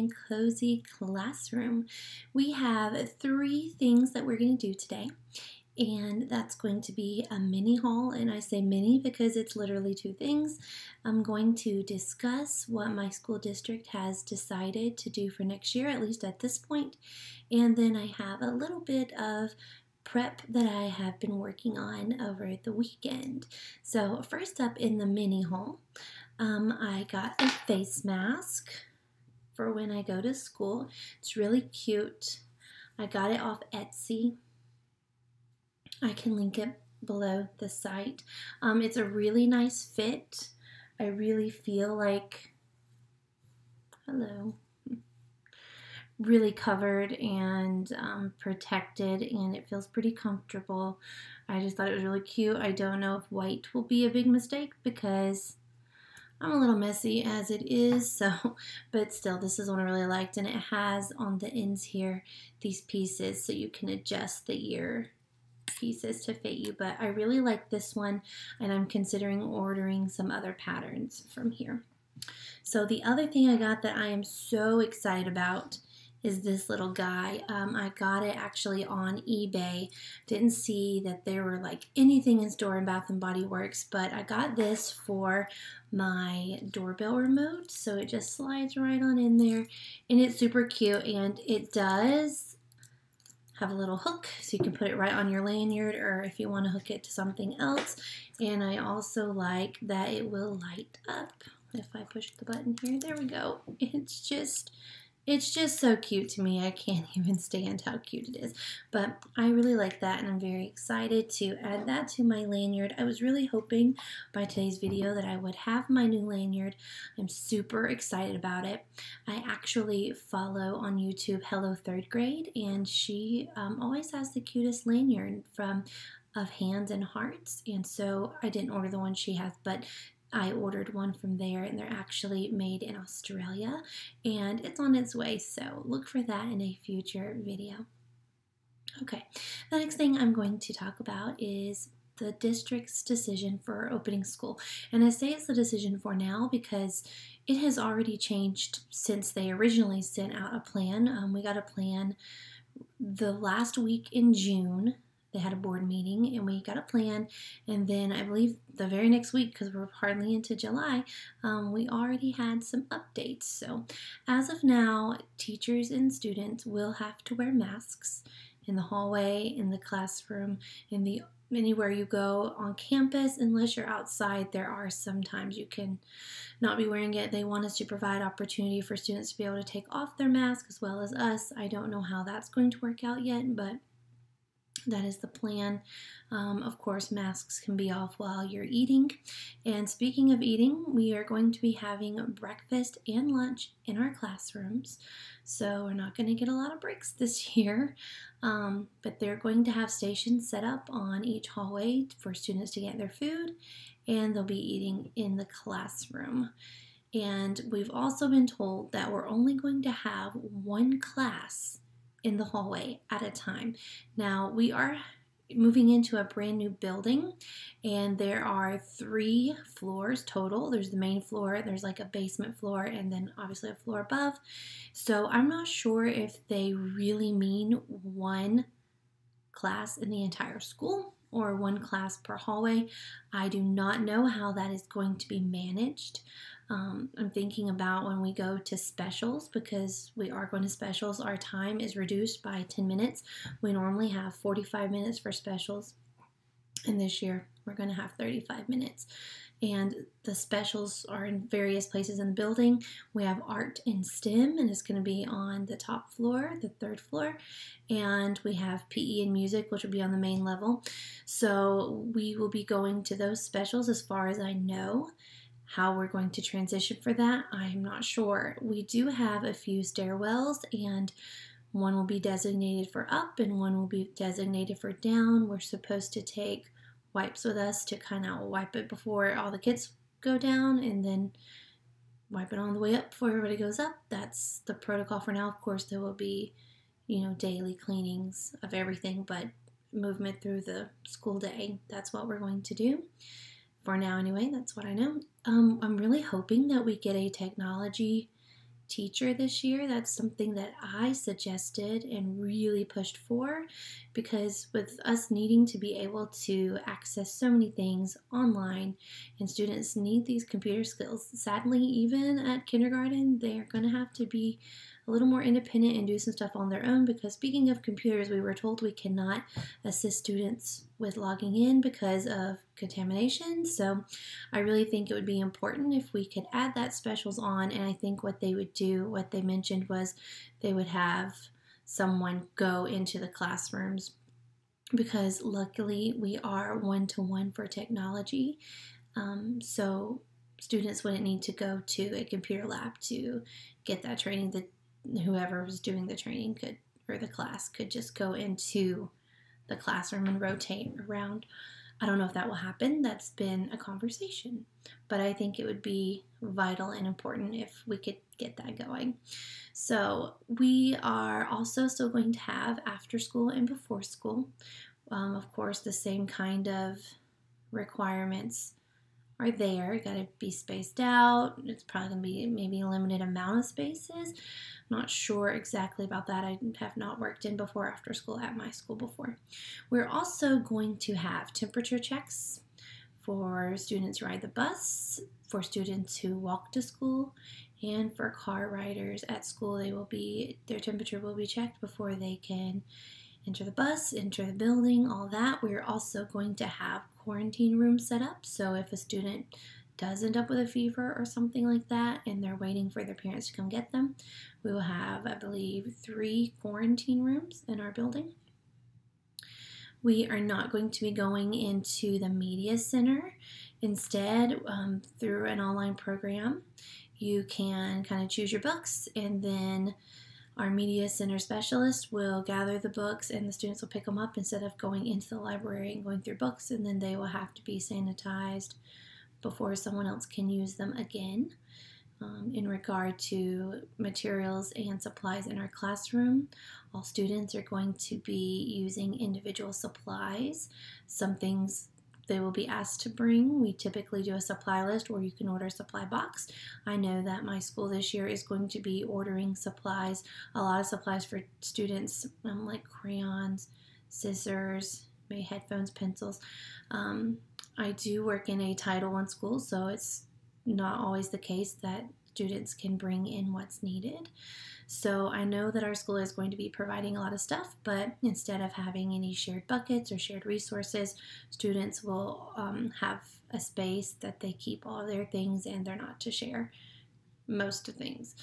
and cozy classroom. We have 3 things that we're going to do today, and that's going to be a mini haul, and I say mini because it's literally 2 things. I'm going to discuss what my school district has decided to do for next year, at least at this point, and then I have a little bit of prep that I have been working on over the weekend. So first up in the mini haul, I got a face mask for when I go to school. It's really cute. I got it off Etsy. I can link it below the site. It's a really nice fit. I really feel like, really covered and protected, and it feels pretty comfortable. I just thought it was really cute. I don't know if white will be a big mistake because I'm a little messy as it is, but still, this is one I really liked, and it has on the ends here these pieces so you can adjust the ear pieces to fit you, but I really like this one, and I'm considering ordering some other patterns from here. So the other thing I got that I am so excited about is this little guy. I got it actually on eBay. Didn't see that there were like anything in store in Bath & Body Works, but I got this for my doorbell remote, so it just slides right on in there, and it's super cute, and it does have a little hook so you can put it right on your lanyard, or if you want to hook it to something else. And I also like that it will light up if I push the button here. There we go. It's just so cute to me. I can't even stand how cute it is. But I really like that, and I'm very excited to add that to my lanyard. I was really hoping by today's video that I would have my new lanyard. I'm super excited about it. I actually follow on YouTube Hello Third Grade, and she always has the cutest lanyard of hands and hearts. And so I didn't order the one she has, but I ordered one from there, and they're actually made in Australia, and it's on its way, so look for that in a future video. Okay, the next thing I'm going to talk about is the district's decision for opening school. And I say it's the decision for now because it has already changed since they originally sent out a plan. We got a plan the last week in June. They had a board meeting, and we got a plan, and then I believe the very next week, because we're hardly into July, we already had some updates. So as of now, teachers and students will have to wear masks in the hallway, in the classroom, anywhere you go on campus. Unless you're outside, there are sometimes you can not be wearing it. They want us to provide opportunity for students to be able to take off their mask as well as us. I don't know how that's going to work out yet, but that is the plan. Of course, masks can be off while you're eating. And speaking of eating, we are going to be having breakfast and lunch in our classrooms. So we're not going to get a lot of breaks this year, but they're going to have stations set up on each hallway for students to get their food, and they'll be eating in the classroom. And we've also been told that we're only going to have one class in the hallway at a time. Now, we are moving into a brand new building, and there are 3 floors total. There's the main floor, there's like a basement floor, and then obviously a floor above. So I'm not sure if they really mean one class in the entire school or one class per hallway. I do not know how that is going to be managed. I'm thinking about when we go to specials, because we are going to specials, our time is reduced by 10 minutes. We normally have 45 minutes for specials, and this year we're going to have 35 minutes. And the specials are in various places in the building. We have art and STEM, and it's going to be on the top floor, the 3rd floor. And we have PE and music, which will be on the main level. So we will be going to those specials as far as I know. How we're going to transition for that, I'm not sure. We do have a few stairwells, and one will be designated for up and one will be designated for down. We're supposed to take wipes with us to kind of wipe it before all the kids go down, and then wipe it on the way up before everybody goes up. That's the protocol for now. Of course, there will be, daily cleanings of everything, but movement through the school day, that's what we're going to do. For now anyway, that's what I know. I'm really hoping that we get a technology teacher this year, that's something that I suggested and really pushed for, because with us needing to be able to access so many things online and students need these computer skills, sadly, even at kindergarten, they're going to have to be a little more independent and do some stuff on their own, because speaking of computers, we were told we cannot assist students with logging in because of contamination. So I really think it would be important if we could add that specials on, and I think what they would do, what they mentioned was they would have someone go into the classrooms, because luckily we are one-to-one for technology. So students wouldn't need to go to a computer lab to get that training. That whoever was doing the training could, or the class could just go into the classroom and rotate around. I don't know if that will happen. That's been a conversation, but I think it would be vital and important if we could get that going. So we are also still going to have after school and before school. Of course, the same kind of requirements are there. Got to be spaced out. It's probably going to be maybe a limited amount of spaces. Not sure exactly about that. I have not worked in before after school at my school before. We're also going to have temperature checks for students who ride the bus, for students who walk to school, and for car riders at school. Their temperature will be checked before they can enter the bus, enter the building, all that. We're also going to have quarantine rooms set up, so if a student does end up with a fever or something like that and they're waiting for their parents to come get them, we will have, I believe, 3 quarantine rooms in our building. We are not going to be going into the media center. Instead, through an online program, you can kind of choose your books, and then our media center specialist will gather the books and the students will pick them up instead of going into the library and going through books, and then they will have to be sanitized before someone else can use them again. In regard to materials and supplies in our classroom, all students are going to be using individual supplies. Some things they will be asked to bring. We typically do a supply list, or you can order a supply box. I know that my school this year is going to be ordering supplies, a lot of supplies for students, like crayons, scissors, maybe headphones, pencils. I do work in a Title I school, so it's not always the case that students can bring in what's needed. So I know that our school is going to be providing a lot of stuff, but instead of having any shared buckets or shared resources, students will have a space that they keep all of their things, and they're not to share most of things.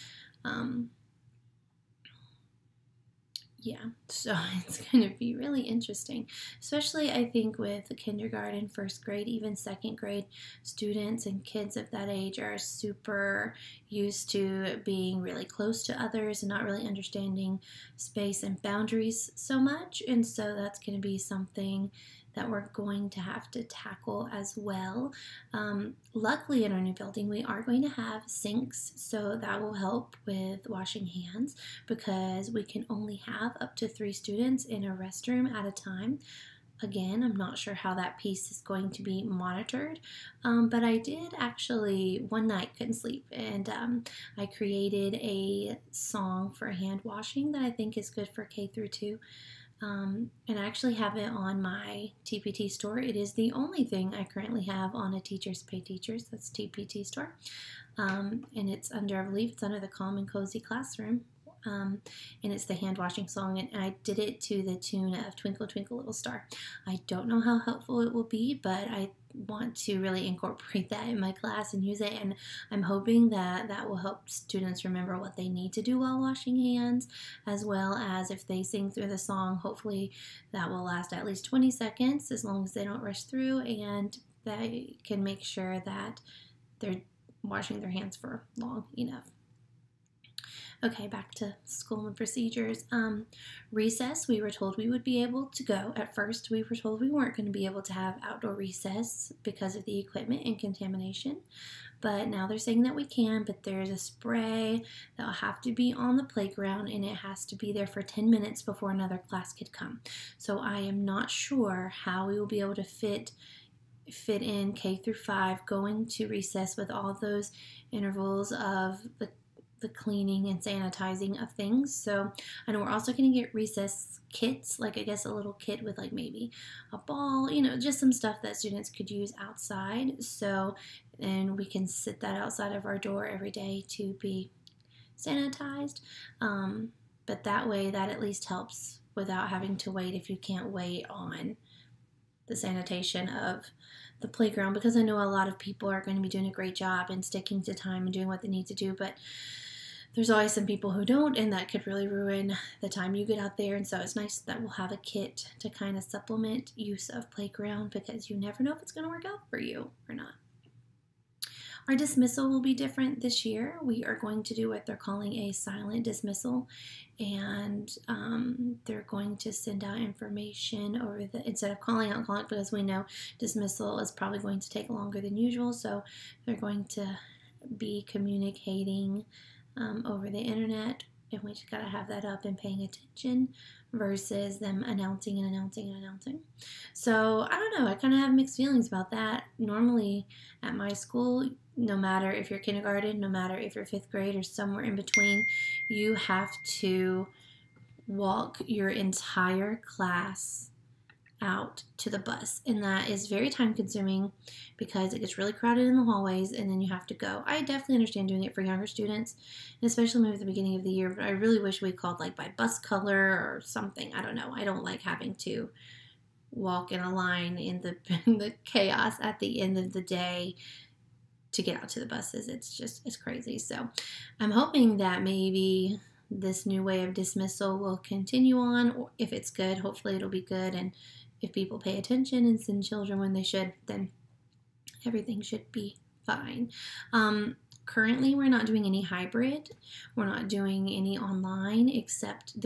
Yeah, so it's going to be really interesting, especially I think with the kindergarten, first grade, even second grade students and kids of that age are super used to being really close to others and not really understanding space and boundaries so much, and so that's going to be something that we're going to have to tackle as well. Luckily in our new building we are going to have sinks, so that will help with washing hands, because we can only have up to 3 students in a restroom at a time. Again, I'm not sure how that piece is going to be monitored, but I did actually, one night couldn't sleep, and I created a song for hand washing that I think is good for K through 2. And I actually have it on my TPT store. It is the only thing I currently have on a Teachers Pay Teachers, that's TPT store. And it's under, I believe it's under the Calm and Cozy Classroom. And it's the hand washing song, and I did it to the tune of Twinkle Twinkle Little Star. I don't know how helpful it will be, but I want to really incorporate that in my class and use it, and I'm hoping that that will help students remember what they need to do while washing hands, as well as if they sing through the song, hopefully that will last at least 20 seconds as long as they don't rush through, and they can make sure that they're washing their hands for long enough. Okay, back to school and procedures. Recess, we were told we would be able to go. At first, we were told we weren't going to be able to have outdoor recess because of the equipment and contamination. But now they're saying that we can, but there's a spray that will have to be on the playground, and it has to be there for 10 minutes before another class could come. So I am not sure how we will be able to fit in K through 5 going to recess with all those intervals of the the cleaning and sanitizing of things. So I know we're also going to get recess kits, like I guess a little kit with like maybe a ball, you know, just some stuff that students could use outside. So, and we can sit that outside of our door every day to be sanitized. But that way, that at least helps without having to wait if you can't wait on the sanitation of the playground, because I know a lot of people are going to be doing a great job and sticking to time and doing what they need to do, but there's always some people who don't, and that could really ruin the time you get out there. And so it's nice that we'll have a kit to kind of supplement use of playground, because you never know if it's going to work out for you or not. Our dismissal will be different this year. We are going to do what they're calling a silent dismissal, and they're going to send out information over the, instead of calling out, because we know dismissal is probably going to take longer than usual, so they're going to be communicating over the internet, and we just got to have that up and paying attention versus them announcing and announcing and announcing. So I don't know, I kind of have mixed feelings about that. Normally at my school, no matter if you're kindergarten, no matter if you're 5th grade or somewhere in between, you have to walk your entire class out to the bus, and that is very time consuming because it gets really crowded in the hallways and then you have to go. I definitely understand doing it for younger students, and especially maybe at the beginning of the year, but I really wish we called like by bus color or something. I don't know. I don't like having to walk in a line in the chaos at the end of the day to get out to the buses. It's crazy. So I'm hoping that maybe this new way of dismissal will continue on, or if it's good, hopefully it'll be good, and if people pay attention and send children when they should, then everything should be fine. Currently, we're not doing any hybrid. We're not doing any online, except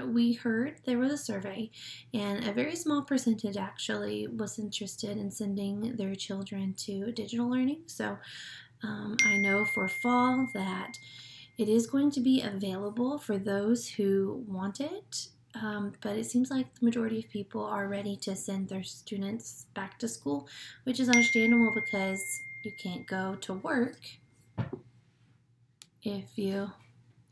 we heard there was a survey, and a very small percentage actually was interested in sending their children to digital learning. So I know for fall that it is going to be available for those who want it. But it seems like the majority of people are ready to send their students back to school, which is understandable because you can't go to work if you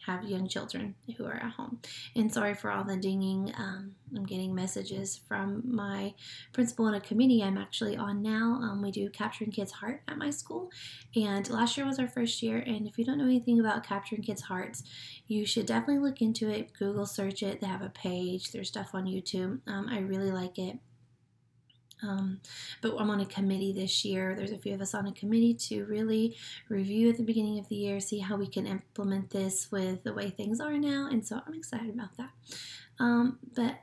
have young children who are at home. And sorry for all the dinging. I'm getting messages from my principal in a committee I'm actually on now. We do Capturing Kids' Heart at my school, and last year was our first year, and if you don't know anything about Capturing Kids' Hearts, you should definitely look into it. Google search it. They have a page. There's stuff on YouTube. I really like it. But I'm on a committee this year. There's a few of us on a committee to really review at the beginning of the year, see how we can implement this with the way things are now, and so I'm excited about that. But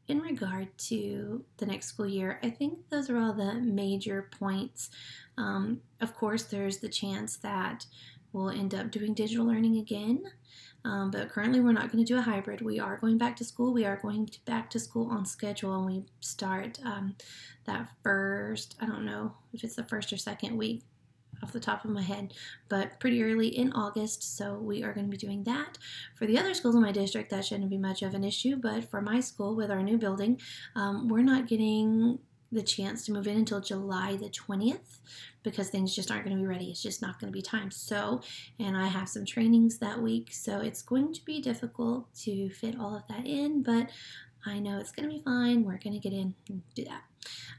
in regard to the next school year, I think those are all the major points. Of course, there's the chance that we'll end up doing digital learning again. But currently we're not going to do a hybrid. We are going back to school. We are going back to school on schedule, and we start that first, I don't know if it's the first or second week off the top of my head, but pretty early in August. So we are going to be doing that. For the other schools in my district, that shouldn't be much of an issue, but for my school with our new building, we're not getting the chance to move in until July the 20th because things just aren't going to be ready. It's just not going to be time. So, and I have some trainings that week, so it's going to be difficult to fit all of that in, but I know it's going to be fine. We're going to get in and do that.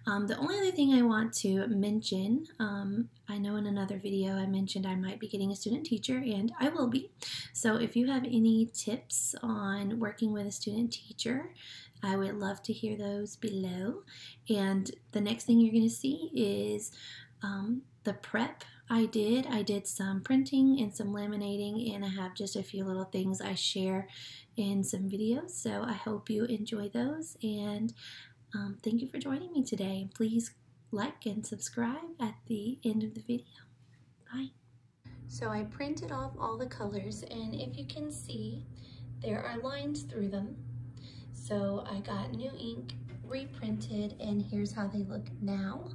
The only other thing I want to mention, I know in another video I mentioned I might be getting a student teacher, and I will be. So if you have any tips on working with a student teacher, I would love to hear those below. And the next thing you're going to see is the prep I did some printing and some laminating, and I have just a few little things I share in some videos. So I hope you enjoy those, and thank you for joining me today. Please like and subscribe at the end of the video. Bye. So I printed off all the colors, and if you can see, there are lines through them. So I got new ink, reprinted, and here's how they look now.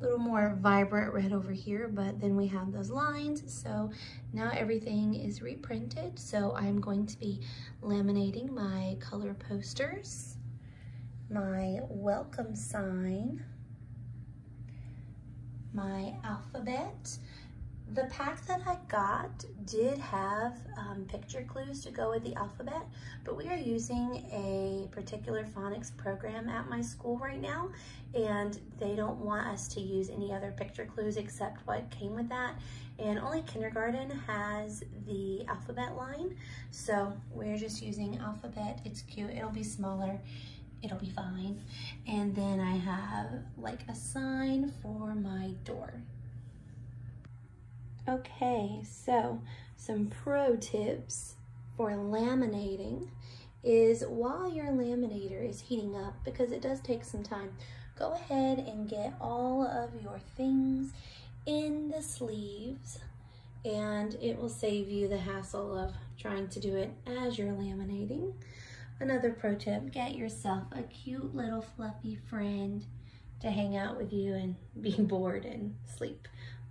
A little more vibrant red over here, but then we have those lines. So now everything is reprinted. So I'm going to be laminating my color posters, my welcome sign, my alphabet, The pack that I got did have picture clues to go with the alphabet, but we are using a particular phonics program at my school right now, and they don't want us to use any other picture clues except what came with that. And only kindergarten has the alphabet line, so we're just using alphabet. It's cute, it'll be smaller, it'll be fine. And then I have like a sign for my door. Okay, so some pro tips for laminating is while your laminator is heating up, because it does take some time, go ahead and get all of your things in the sleeves, and it will save you the hassle of trying to do it as you're laminating. Another pro tip, get yourself a cute little fluffy friend to hang out with you and be bored and sleep.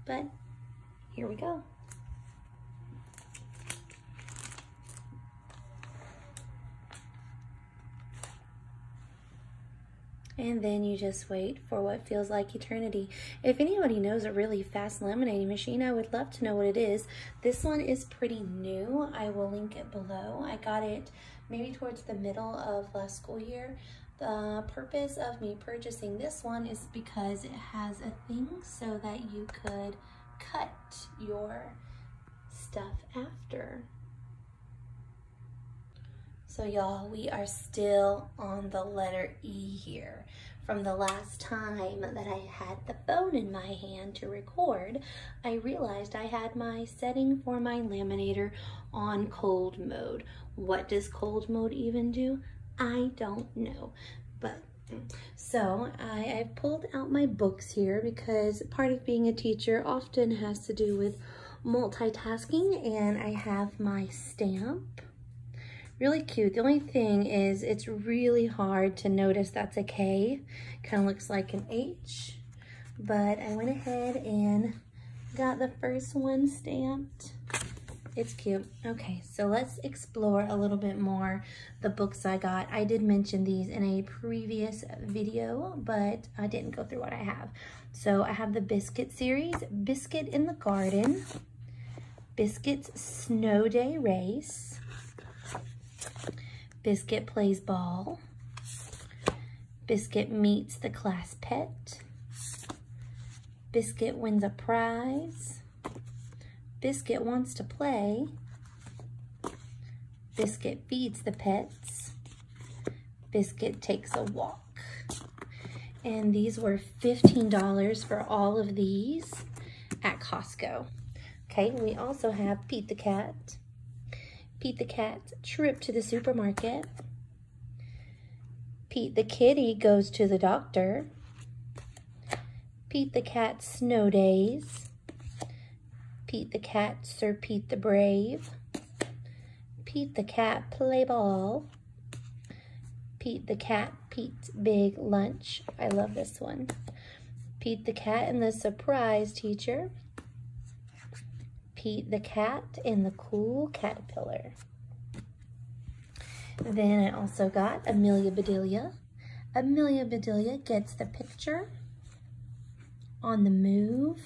But here we go. And then you just wait for what feels like eternity. If anybody knows a really fast laminating machine, I would love to know what it is. This one is pretty new. I will link it below. I got it maybe towards the middle of last school year. The purpose of me purchasing this one is because it has a thing so that you could cut your stuff after. So y'all, we are still on the letter E here. From the last time that I had the phone in my hand to record, I realized I had my setting for my laminator on cold mode. What does cold mode even do? I don't know. But so I've pulled out my books here because part of being a teacher often has to do with multitasking, and I have my stamp. Really cute. The only thing is it's really hard to notice that's a K. Kind of looks like an H, but I went ahead and got the first one stamped. It's cute. Okay, so let's explore a little bit more the books I got. I did mention these in a previous video, but I didn't go through what I have. So I have the Biscuit series, Biscuit in the Garden, Biscuit's Snow Day Race, Biscuit Plays Ball, Biscuit Meets the Class Pet, Biscuit Wins a Prize, Biscuit Wants to Play, Biscuit Feeds the Pets, Biscuit Takes a Walk. And these were $15 for all of these at Costco. Okay, we also have Pete the Cat, Pete the Cat's Trip to the Supermarket, Pete the Kitty Goes to the Doctor, Pete the Cat's Snow Days, Pete the Cat, Sir Pete the Brave, Pete the Cat Play Ball, Pete the Cat Pete's Big Lunch. I love this one. Pete the Cat and the Surprise Teacher, Pete the Cat and the Cool Caterpillar. Then I also got Amelia Bedelia. Amelia Bedelia Gets the Picture, On the Move,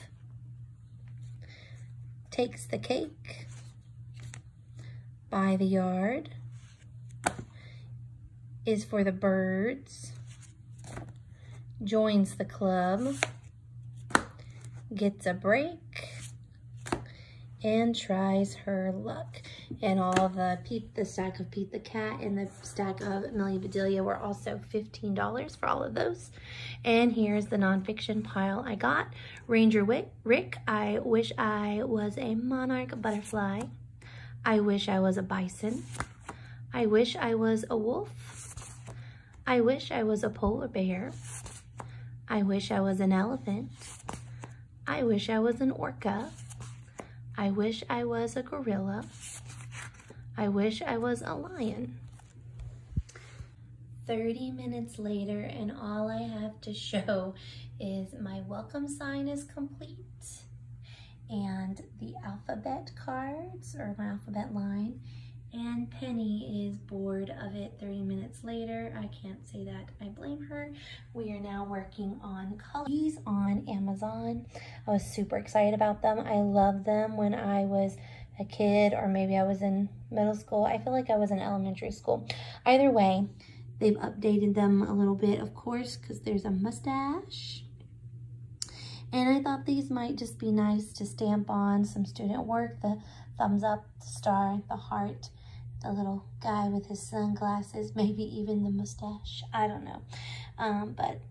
Takes the Cake, By the Yard, Is for the Birds, Joins the Club, Gets a Break, and Tries Her Luck. And all the stack of Pete the Cat and the stack of Amelia Bedelia were also $15 for all of those. And here's the nonfiction pile I got. Ranger Rick, I Wish I Was a Monarch Butterfly. I Wish I Was a Bison. I Wish I Was a Wolf. I Wish I Was a Polar Bear. I Wish I Was an Elephant. I Wish I Was an Orca. I Wish I Was a Gorilla. I Wish I Was a Lion. 30 minutes later, and all I have to show is my welcome sign is complete, and the alphabet cards, or my alphabet line, And Penny is bored of it 30 minutes later. I can't say that I blame her. We are now working on colors on Amazon. I was super excited about them. I loved them when I was a kid, or maybe I was in middle school. I feel like I was in elementary school. Either way, they've updated them a little bit, of course, because there's a mustache. And I thought these might just be nice to stamp on some student work. The thumbs up, the star, the heart, the little guy with his sunglasses, maybe even the mustache. I don't know. But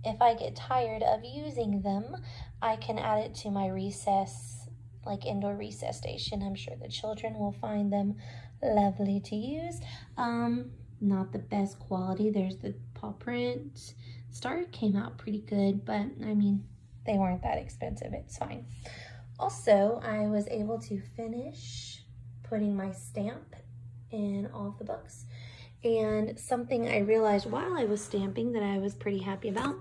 if I get tired of using them, I can add it to my recess, like indoor recess station. I'm sure the children will find them lovely to use. Not the best quality. There's the paw print. Star came out pretty good, but I mean, they weren't that expensive. It's fine. Also, I was able to finish putting my stamp in all of the books. And something I realized while I was stamping that I was pretty happy about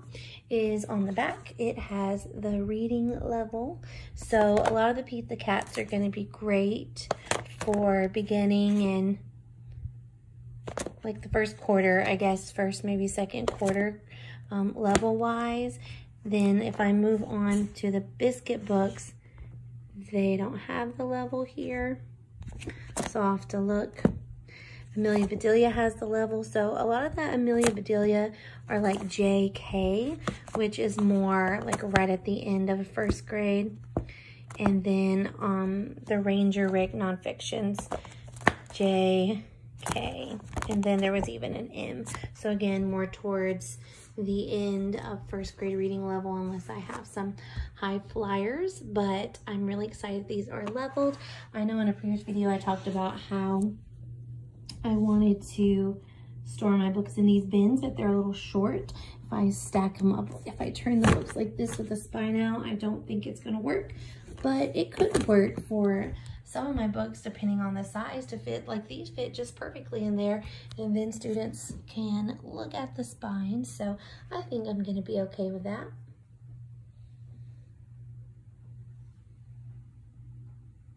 is on the back, it has the reading level. So a lot of the cats are going to be great for beginning and like the first quarter, I guess, first maybe second quarter level wise. Then if I move on to the biscuit books, they don't have the level here, so I'll have to look. Amelia Bedelia has the level, so a lot of that Amelia Bedelia are like JK, which is more like right at the end of first grade. And then the Ranger Rick nonfictions, JK. And then there was even an M. So again, more towards the end of first grade reading level, unless I have some high flyers. But I'm really excited these are leveled. I know in a previous video I talked about how I wanted to store my books in these bins, but they're a little short. If I stack them up, if I turn the books like this with the spine out, I don't think it's gonna work, but it could work for some of my books depending on the size to fit. Like these fit just perfectly in there, and then students can look at the spine. So I think I'm gonna be okay with that.